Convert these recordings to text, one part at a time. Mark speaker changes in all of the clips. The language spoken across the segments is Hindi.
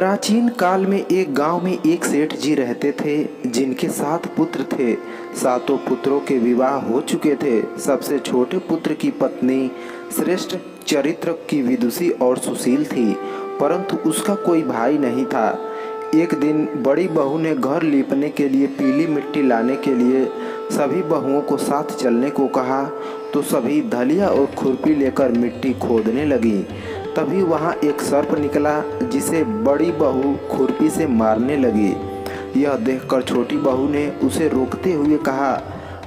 Speaker 1: प्राचीन काल में एक गांव में एक सेठ जी रहते थे, जिनके 7 पुत्र थे। सातों पुत्रों के विवाह हो चुके थे। सबसे छोटे पुत्र की पत्नी श्रेष्ठ चरित्र की विदुषी और सुशील थी, परंतु उसका कोई भाई नहीं था। एक दिन बड़ी बहू ने घर लीपने के लिए पीली मिट्टी लाने के लिए सभी बहुओं को साथ चलने को कहा, तो सभी धलिया और खुरपी लेकर मिट्टी खोदने लगी। तभी वहाँ एक सर्प निकला, जिसे बड़ी बहू खुरपी से मारने लगी। यह देखकर छोटी बहू ने उसे रोकते हुए कहा,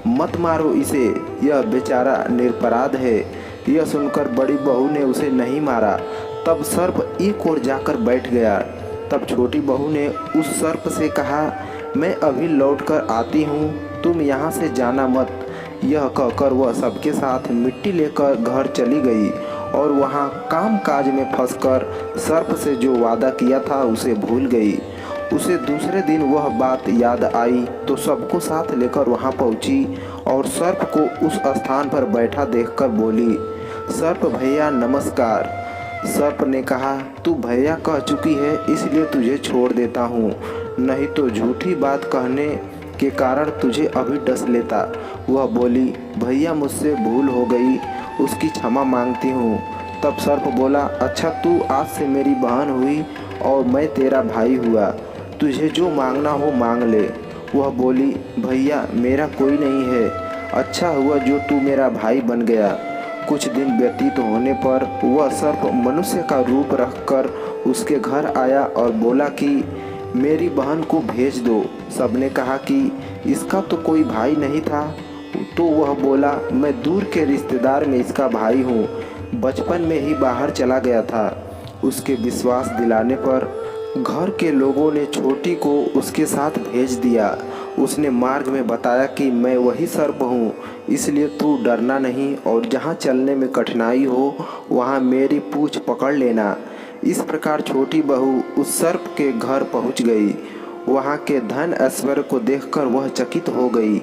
Speaker 1: मत मारो इसे, यह बेचारा निरपराध है। यह सुनकर बड़ी बहू ने उसे नहीं मारा। तब सर्प एक ओर जाकर बैठ गया। तब छोटी बहू ने उस सर्प से कहा, मैं अभी लौटकर आती हूँ, तुम यहाँ से जाना मत। यह कहकर वह सबके साथ मिट्टी लेकर घर चली गई और वहाँ काम काज में फंसकर सर्प से जो वादा किया था उसे भूल गई। उसे दूसरे दिन वह बात याद आई तो सबको साथ लेकर वहाँ पहुँची और सर्प को उस स्थान पर बैठा देखकर बोली, सर्प भैया नमस्कार। सर्प ने कहा, तू भैया कह चुकी है, इसलिए तुझे छोड़ देता हूँ, नहीं तो झूठी बात कहने के कारण तुझे अभी डस लेता। वह बोली, भैया मुझसे भूल हो गई, उसकी क्षमा मांगती हूँ। तब सर्प बोला, अच्छा तू आज से मेरी बहन हुई और मैं तेरा भाई हुआ, तुझे जो मांगना हो मांग ले। वह बोली, भैया मेरा कोई नहीं है, अच्छा हुआ जो तू मेरा भाई बन गया। कुछ दिन व्यतीत होने पर वह सर्प मनुष्य का रूप रखकर उसके घर आया और बोला कि मेरी बहन को भेज दो। सबने कहा कि इसका तो कोई भाई नहीं था, तो वह बोला, मैं दूर के रिश्तेदार में इसका भाई हूँ, बचपन में ही बाहर चला गया था। उसके विश्वास दिलाने पर घर के लोगों ने छोटी को उसके साथ भेज दिया। उसने मार्ग में बताया कि मैं वही सर्प हूँ, इसलिए तू डरना नहीं और जहाँ चलने में कठिनाई हो वहाँ मेरी पूँछ पकड़ लेना। इस प्रकार छोटी बहू उस सर्प के घर पहुँच गई। वहाँ के धन ऐश्वर्य को देखकर वह चकित हो गई।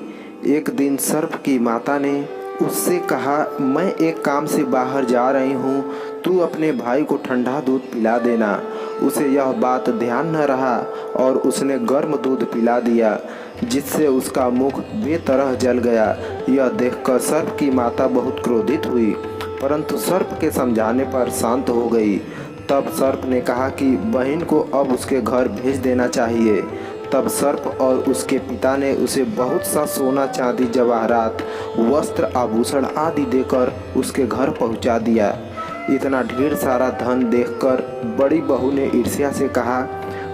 Speaker 1: एक दिन सर्प की माता ने उससे कहा, मैं एक काम से बाहर जा रही हूँ, तू अपने भाई को ठंडा दूध पिला देना। उसे यह बात ध्यान न रहा और उसने गर्म दूध पिला दिया, जिससे उसका मुख बेतरह जल गया। यह देखकर सर्प की माता बहुत क्रोधित हुई, परंतु सर्प के समझाने पर शांत हो गई। तब सर्प ने कहा कि बहन को अब उसके घर भेज देना चाहिए। तब सर्प और उसके पिता ने उसे बहुत सा सोना चांदी जवाहरात वस्त्र आभूषण आदि देकर उसके घर पहुंचा दिया। इतना ढेर सारा धन देखकर बड़ी बहू ने ईर्ष्या से कहा,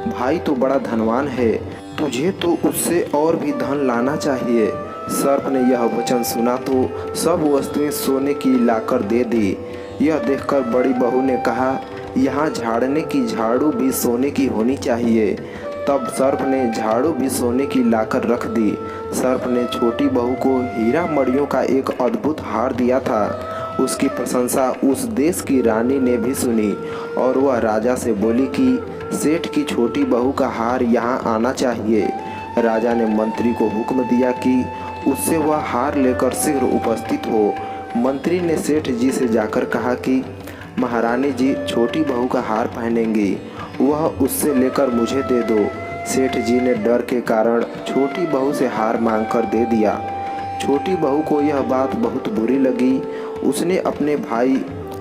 Speaker 1: भाई तो बड़ा धनवान है, तुझे तो उससे और भी धन लाना चाहिए। सर्प ने यह वचन सुना तो सब वस्तुएं सोने की लाकर दे दी। यह देखकर बड़ी बहू ने कहा, यहाँ झाड़ने की झाड़ू भी सोने की होनी चाहिए। तब सर्प ने झाड़ू भी सोने की लाकर रख दी। सर्प ने छोटी बहू को हीरा मणियों का एक अद्भुत हार दिया था। उसकी प्रशंसा उस देश की रानी ने भी सुनी और वह राजा से बोली कि सेठ की छोटी बहू का हार यहाँ आना चाहिए। राजा ने मंत्री को हुक्म दिया कि उससे वह हार लेकर शीघ्र उपस्थित हो। मंत्री ने सेठ जी से जाकर कहा कि महारानी जी छोटी बहू का हार पहनेंगी, वह उससे लेकर मुझे दे दो। सेठ जी ने डर के कारण छोटी बहू से हार मांगकर दे दिया। छोटी बहू को यह बात बहुत बुरी लगी। उसने अपने भाई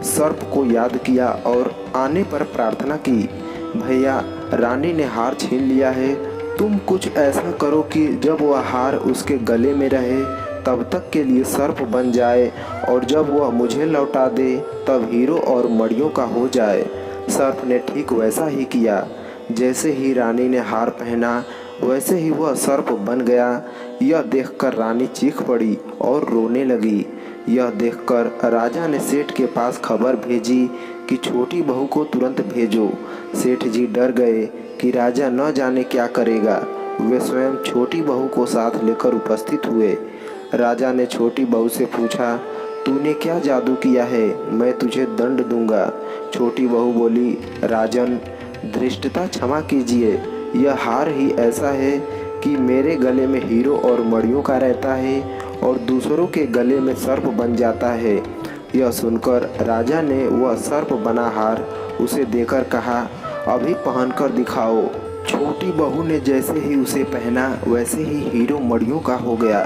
Speaker 1: सर्प को याद किया और आने पर प्रार्थना की, भैया रानी ने हार छीन लिया है, तुम कुछ ऐसा करो कि जब वह हार उसके गले में रहे तब तक के लिए सर्प बन जाए और जब वह मुझे लौटा दे तब हीरो और मणियों का हो जाए। सर्प ने ठीक वैसा ही किया। जैसे ही रानी ने हार पहना वैसे ही वह सर्प बन गया। यह देखकर रानी चीख पड़ी और रोने लगी। यह देखकर राजा ने सेठ के पास खबर भेजी कि छोटी बहू को तुरंत भेजो। सेठ जी डर गए कि राजा न जाने क्या करेगा। वे स्वयं छोटी बहू को साथ लेकर उपस्थित हुए। राजा ने छोटी बहू से पूछा, तूने क्या जादू किया है, मैं तुझे दंड दूंगा। छोटी बहू बोली, राजन धृष्टता क्षमा कीजिए, यह हार ही ऐसा है कि मेरे गले में हीरो और मणियों का रहता है और दूसरों के गले में सर्प बन जाता है। यह सुनकर राजा ने वह सर्प बना हार उसे देकर कहा, अभी पहनकर दिखाओ। छोटी बहू ने जैसे ही उसे पहना वैसे ही हीरो मड़ियों का हो गया।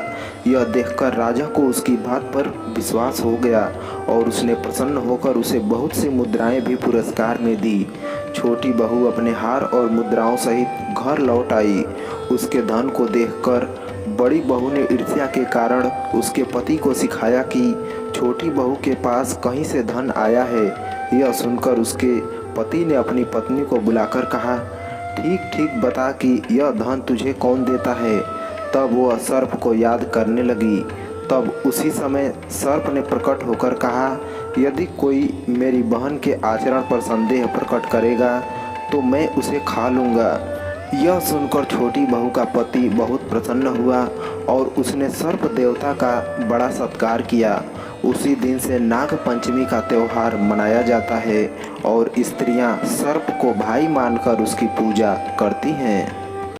Speaker 1: यह देखकर राजा को उसकी बात पर विश्वास हो गया और उसने प्रसन्न होकर उसे बहुत सी मुद्राएं भी पुरस्कार में दी। छोटी बहू अपने हार और मुद्राओं सहित घर लौट आई। उसके धन को देखकर बड़ी बहू ने ईर्ष्या के कारण उसके पति को सिखाया कि छोटी बहू के पास कहीं से धन आया है। यह सुनकर उसके पति ने अपनी पत्नी को बुलाकर कहा, ठीक ठीक बता कि यह धन तुझे कौन देता है। तब वह सर्प को याद करने लगी। तब उसी समय सर्प ने प्रकट होकर कहा, यदि कोई मेरी बहन के आचरण पर संदेह प्रकट करेगा तो मैं उसे खा लूँगा। यह सुनकर छोटी बहू का पति बहुत प्रसन्न हुआ और उसने सर्प देवता का बड़ा सत्कार किया। उसी दिन से नाग पंचमी का त्यौहार मनाया जाता है और स्त्रियां सर्प को भाई मानकर उसकी पूजा करती हैं।